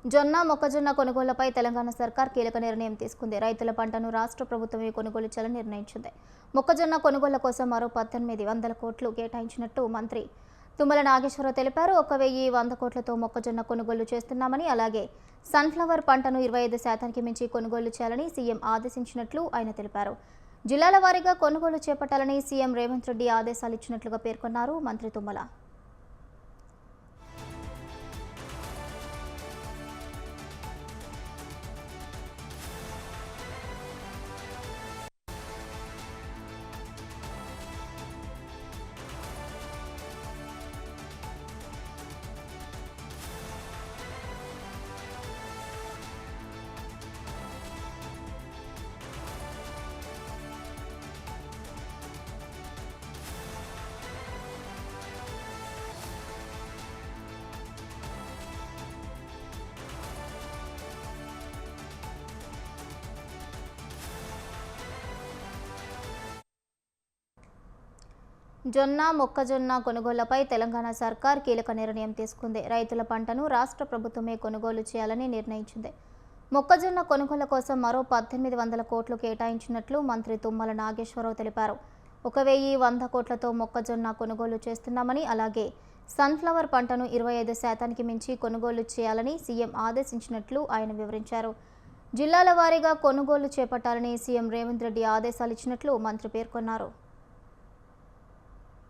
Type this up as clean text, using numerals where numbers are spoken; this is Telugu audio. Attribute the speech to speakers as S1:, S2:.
S1: జొన్న మొక్కజొన్న కొనుగోళ్లపై తెలంగాణ సర్కార్ కీలక నిర్ణయం తీసుకుంది. రైతుల పంటను రాష్ట్ర ప్రభుత్వమే కొనుగోలు చేయాలని నిర్ణయించింది. మొక్కజొన్న కొనుగోళ్ల కోసం మరో 1800 కోట్లు కేటాయించినట్టు మంత్రి తుమ్మల నాగేశ్వరరావు తెలిపారు. 1100 కోట్లతో మొక్కజొన్న కొనుగోలు చేస్తున్నామని, అలాగే సన్ఫ్లవర్ పంటను 25% మించి కొనుగోలు చేయాలని సీఎం ఆదేశించినట్లు ఆయన తెలిపారు. జిల్లాల వారీగా కొనుగోలు చేపట్టాలని సీఎం రేవంత్ రెడ్డి ఆదేశాలు ఇచ్చినట్లుగా పేర్కొన్నారు మంత్రి తుమ్మల. జొన్న మొక్కజొన్న కొనుగోళ్లపై తెలంగాణ సర్కార్ కీలక నిర్ణయం తీసుకుంది. రైతుల పంటను రాష్ట్ర ప్రభుత్వమే కొనుగోలు చేయాలని నిర్ణయించింది. మొక్కజొన్న కొనుగోళ్ల కోసం మరో 1800 కోట్లు కేటాయించినట్లు మంత్రి తుమ్మల నాగేశ్వరరావు తెలిపారు. 1100 కోట్లతో మొక్కజొన్న కొనుగోలు చేస్తున్నామని, అలాగే సన్ఫ్లవర్ పంటను 25% మించి కొనుగోలు చేయాలని సీఎం ఆదేశించినట్లు ఆయన వివరించారు. జిల్లాల వారీగా కొనుగోలు చేపట్టాలని సీఎం రేవంత్ రెడ్డి ఆదేశాలు ఇచ్చినట్లు మంత్రి పేర్కొన్నారు.